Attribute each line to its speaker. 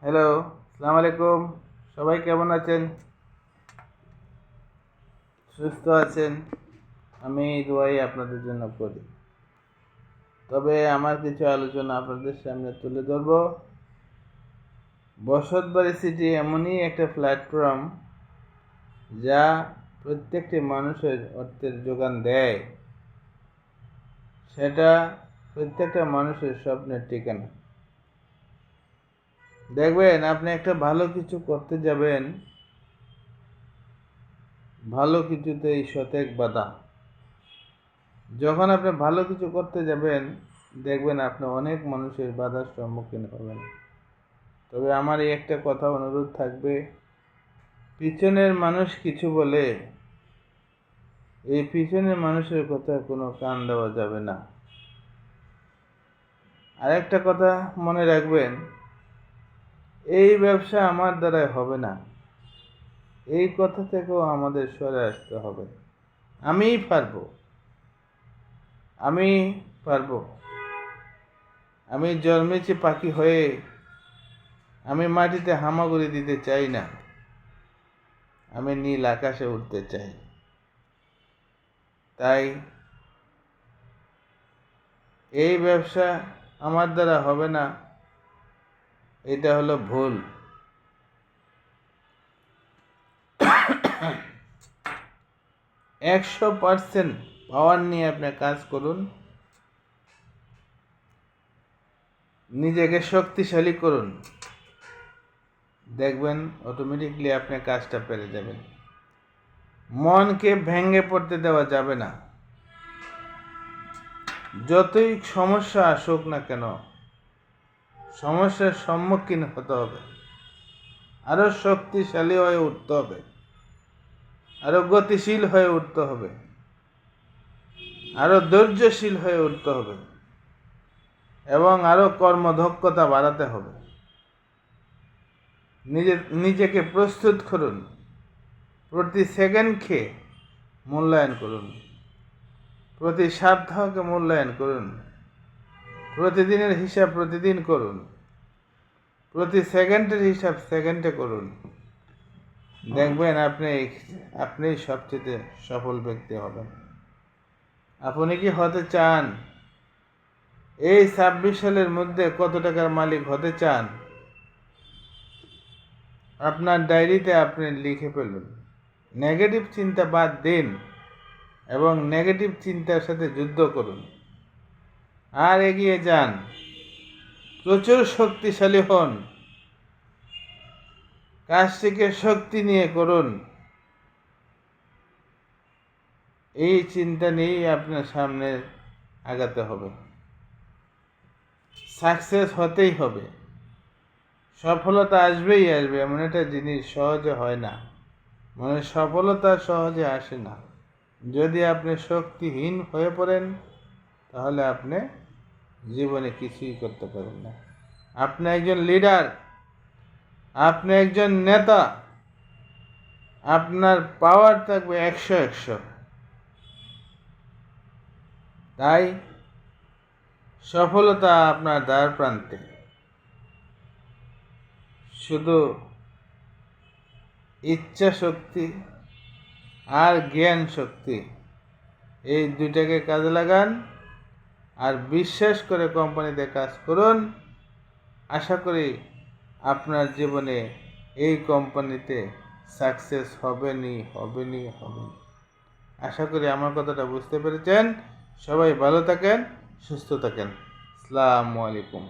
Speaker 1: Hello, আসসালামু আলাইকুম। সবাই কেমন আছেন? সুস্থ আছেন? আমি দোয়াই আপনাদের জন্য করি। তবে আমার কিছু আলোচনা আপনাদের সামনে তুলে ধরব। বসতবাড়ি সিটি এমনই একটা প্ল্যাটফর্ম যা প্রত্যেকটি মানুষের অর্থের যোগান দেয়। সেটা প্রত্যেকটা মানুষের স্বপ্নের ঠিকানা। দেখবেন আপনি একটা ভালো কিছু করতে যাবেন, ভালো কিছুতেই শতেক বাধা। যখন আপনি ভালো কিছু করতে যাবেন, দেখবেন আপনি অনেক মানুষের বাধার সম্মুখীন হবেন। তবে আমার এই একটা কথা অনুরোধ থাকবে, পিছনের মানুষ কিছু বলে এই পিছনের মানুষের কথা কোনো কান দেওয়া যাবে না। আরেকটা কথা মনে রাখবেন, এই ব্যবসা আমার দ্বারাই হবে না, এই কথা থেকেও আমাদের সরে আসতে হবে। আমিই পারবো, আমি পারবো। আমি জন্মেছি পাখি হয়ে, আমি মাটিতে হামাগুড়ি দিতে চাই না, আমি নীল আকাশে উঠতে চাই। তাই এই ব্যবসা আমার দ্বারা হবে না, এটা হলো ভুল। 100% পাওয়ার নিয়ে আপনি কাজ করুন, নিজেকে শক্তিশালী করুন, দেখবেন অটোমেটিকলি আপনি কাজটা পেরে যাবেন। মনকে ভেঙে পড়তে দেওয়া যাবে না। যতই সমস্যা আসুক না কেন, সমস্যার সম্মুখীন হতে হবে, আরো শক্তিশালী হয়ে উঠতে হবে, আরো গতিশীল হয়ে উঠতে হবে, আরো ধৈর্যশীল হয়ে উঠতে হবে এবং আরো কর্মদক্ষতা বাড়াতে হবে। নিজেকে প্রস্তুত করুন, প্রতি সেকেন্ডকে মূল্যায়ন করুন, প্রতি সপ্তাহকে মূল্যায়ন করুন, প্রতিদিনের হিসাব প্রতিদিন করুন, প্রতি সেকেন্ডের হিসাব সেকেন্ডে করুন। দেখবেন আপনি সবচেয়ে সফল ব্যক্তি হবেন। আপনি কি হতে চান? এই 26 সালের মধ্যে কত টাকার মালিক হতে চান? আপনার ডায়েরিতে আপনি লিখে ফেলুন। নেগেটিভ চিন্তা বাদ দিন এবং নেগেটিভ চিন্তার সাথে যুদ্ধ করুন আর এগিয়ে যান। প্রচুর শক্তিশালী হন, কাজটিকে শক্তি নিয়ে করুন। এই চিন্তা নিয়েই আপনার সামনে আগাতে হবে। সাকসেস হতেই হবে, সফলতা আসবেই আসবে, এমন একটা জিনিস সহজে হয় না। সফলতা সহজে আসে না। যদি আপনি শক্তিহীন হয়ে পড়েন, তাহলে আপনি জীবনে কিছুই করতে পারবেন না। আপনি একজন লিডার, আপনি একজন নেতা, আপনার পাওয়ার থাকবে 100। তাই সফলতা আপনার দ্বার প্রান্তে। শুধু ইচ্ছা শক্তি আর জ্ঞান শক্তি, এই দুইটাকে কাজে লাগান আর বিশ্বাস করে কোম্পানিতে কাজ করুন। আশা করি আপনার জীবনে এই কোম্পানিতে সাকসেস হবেনই। আশা করি আমার কথাটা বুঝতে পেরেছেন। সবাই ভালো থাকেন, সুস্থ থাকেন। আসসালামু আলাইকুম।